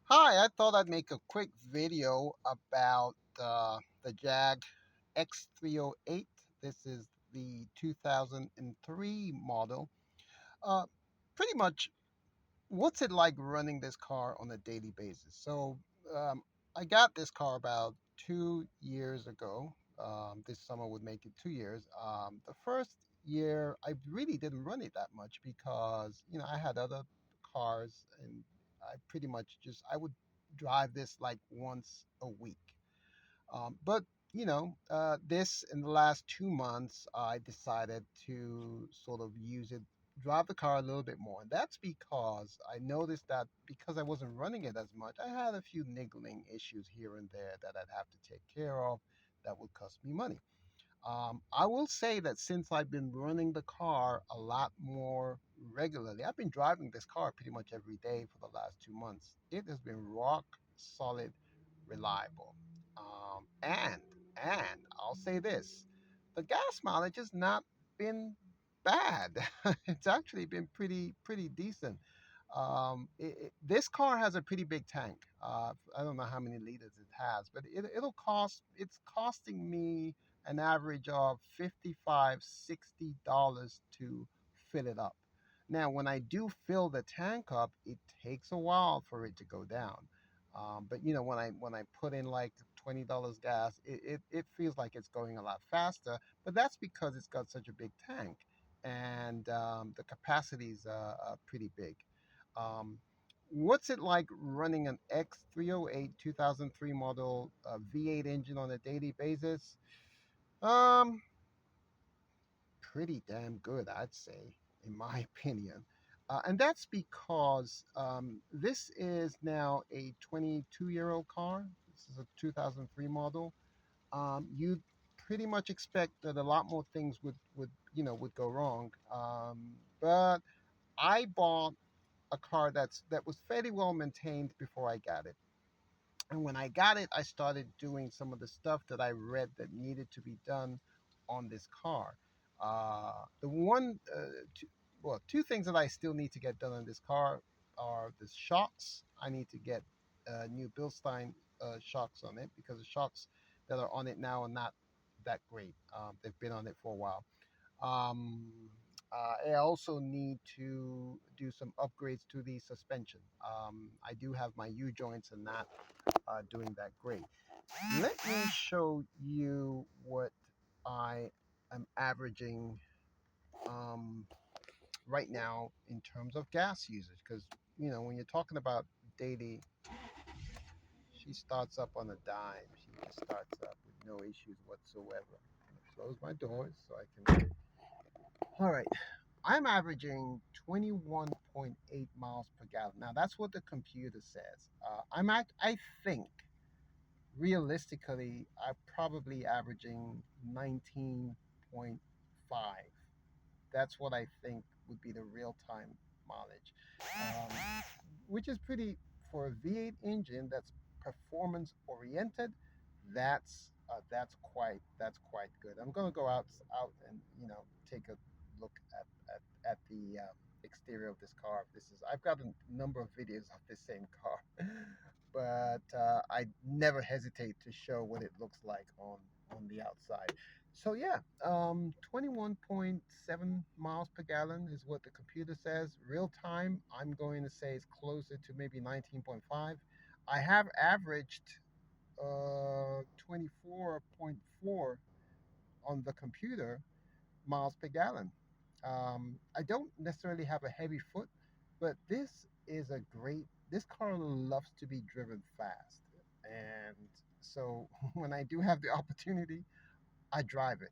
Hi, I thought I'd make a quick video about the Jag X308. This is the 2003 model. Uh, Pretty much, what's it like running this car on a daily basis? Um, I got this car about 2 years ago. This summer would make it 2 years. The first year, I really didn't run it that much because I had other cars, and I pretty much I would drive this like once a week. But this in the last 2 months, I decided to sort of use it, drive the car a little bit more. And that's because I noticed that because I wasn't running it as much, I had a few niggling issues here and there that I'd have to take care of that would cost me money. I will say that since I've been running the car a lot more regularly, I've been driving this car pretty much every day for the last 2 months. It has been rock solid, reliable. And I'll say this: the gas mileage has not been bad. It's actually been pretty decent. This car has a pretty big tank. I don't know how many liters it has, but it's costing me an average of 55 $60 to fill it up. Now, when I do fill the tank up, it takes a while for it to go down. But when I put in like $20 gas, it feels like it's going a lot faster. But that's because it's got such a big tank, and the capacity is pretty big. Um, what's it like running an X308 2003 model V8 engine on a daily basis? Um, Pretty damn good, I'd say, in my opinion. And that's because this is now a 22-year-old car. This is a 2003 model. You'd pretty much expect that a lot more things would go wrong. But I bought a car that was fairly well maintained before I got it. And when I got it, I started doing some of the stuff that I read that needed to be done on this car. The one, two, well, two things that I still need to get done on this car are the shocks. I need to get new Bilstein shocks on it because the shocks that are on it now are not that great. They've been on it for a while. Um, I also need to do some upgrades to the suspension. I do have my U joints and not doing that great. Let me show you what I am averaging um, right now in terms of gas usage. Because, when you're talking about daily, she starts up on a dime. She just starts up with no issues whatsoever. I'm gonna close my doors so I can. All right. I'm averaging 21.8 miles per gallon. Now, that's what the computer says. I think realistically, I'm probably averaging 19.5. That's what I think would be the real time mileage, which is pretty for a V8 engine that's performance oriented. That's quite good. I'm gonna go out and take a look at the exterior of this car. I've got a number of videos of this same car, but I never hesitate to show what it looks like on the outside. So yeah, 21.7 miles per gallon is what the computer says. Real time, I'm going to say it's closer to maybe 19.5. I have averaged 24.4 on the computer miles per gallon. I don't necessarily have a heavy foot, but this car loves to be driven fast. And so when I do have the opportunity, I drive it.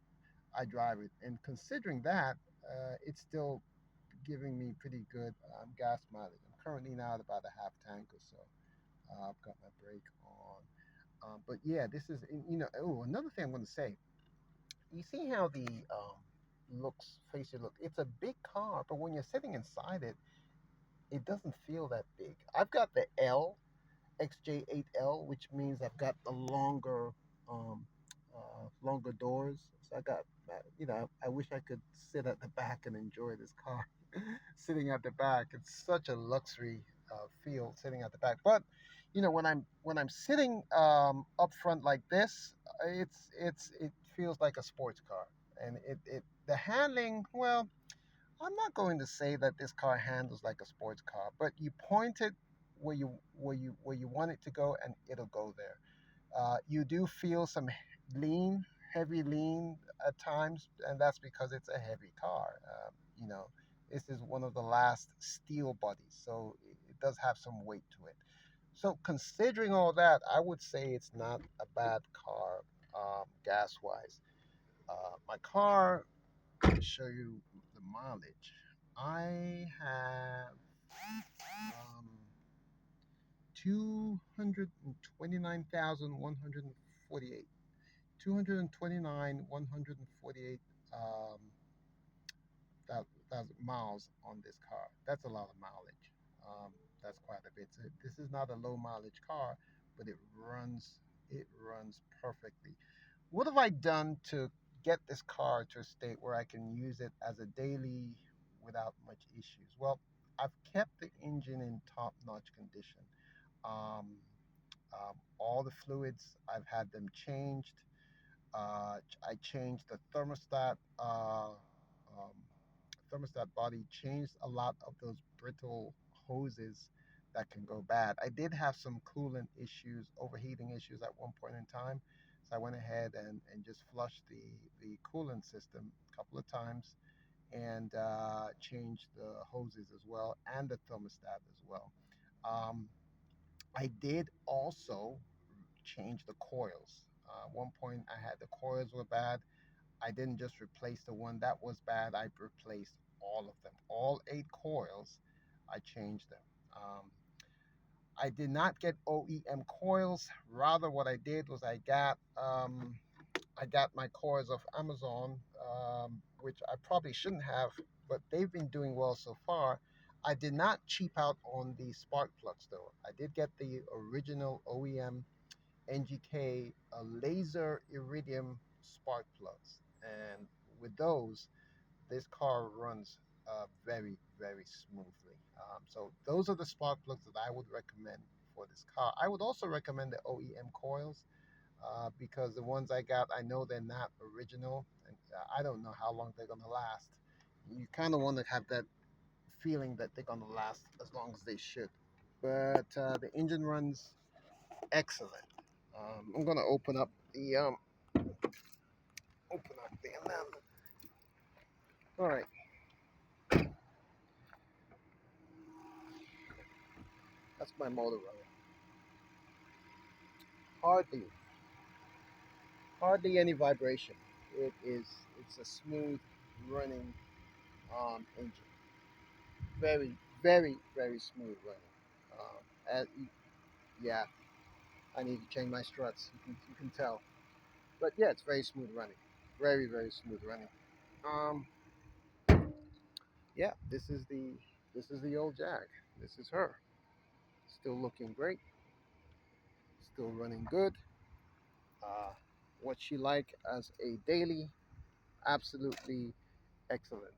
I drive it. And considering that, it's still giving me pretty good gas mileage. I'm currently now at about a half tank or so. I've got my brake on. But yeah, this is, oh, another thing I'm going to say. You see how the facial look? It's a big car, but when you're sitting inside it, it doesn't feel that big. I've got the L, XJ8L, which means I've got the um, longer doors. So I wish I could sit at the back and enjoy this car. Sitting at the back, it's such a luxury feel sitting at the back. But when I'm sitting up front like this, it feels like a sports car, and it the handling. Well, I'm not going to say that this car handles like a sports car, but you point it where you want it to go, and it'll go there. You do feel some lean, heavy lean at times, and that's because it's a heavy car. You know, this is one of the last steel bodies, so it does have some weight to it. So considering all that, I would say it's not a bad car, gas wise. My car, to show you the mileage, I have um, 229,148. 229, 148 um, thousand miles on this car. That's a lot of mileage. Um, that's quite a bit. So this is not a low mileage car, but it runs perfectly. What have I done to get this car to a state where I can use it as a daily without much issues? Well, I've kept the engine in top-notch condition. Um, all the fluids, I've had them changed. I changed the um, thermostat body, changed a lot of those brittle hoses that can go bad. I did have some coolant issues, overheating issues at one point in time. So I went ahead and just flushed the coolant system a couple of times and changed the hoses as well and the thermostat as well. Um, I did also change the coils. At one point, I had the coils were bad. I didn't just replace the one that was bad. I replaced all of them, all 8 coils. I changed them. I did not get OEM coils. Rather, what I did was I got my coils off Amazon, which I probably shouldn't have, but they've been doing well so far. I did not cheap out on the spark plugs though. I did get the original OEM NGK laser iridium spark plugs, and with those, this car runs very, very smoothly. So those are the spark plugs that I would recommend for this car. I would also recommend the OEM coils because the ones I got, I know they're not original, and I don't know how long they're gonna last. You kind of want to have that feeling that they're gonna last as long as they should. But the engine runs excellent. I'm gonna open up the amount. All right, that's my motor running. Hardly, hardly any vibration. It's a smooth running engine. Very, very, very smooth running. As, yeah, I need to change my struts. You can tell, but yeah, it's very smooth running. Very, very smooth running. Um, yeah, this is the old Jag. This is her. Still looking great. Still running good. Uh, what she like as a daily, absolutely excellent.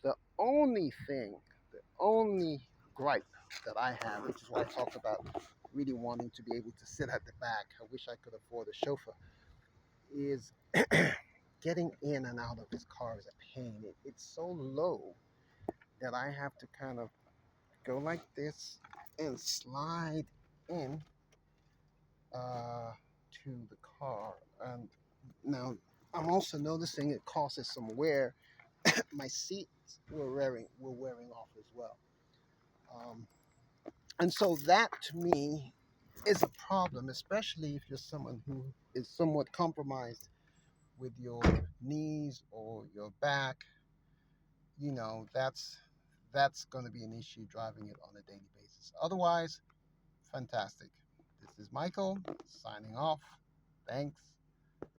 The only thing, the only gripe that I have, which is why I talked about really wanting to be able to sit at the back, I wish I could afford a chauffeur, is getting in and out of this car is a pain. It's so low that I have to kind of go like this and slide in to the car. And now I'm also noticing it causes some wear. My seats were wearing off as well. Um, and so that to me is a problem, especially if you're someone who is somewhat compromised with your knees or your back. That's going to be an issue driving it on a daily basis. Otherwise, fantastic. This is Michael signing off. Thanks.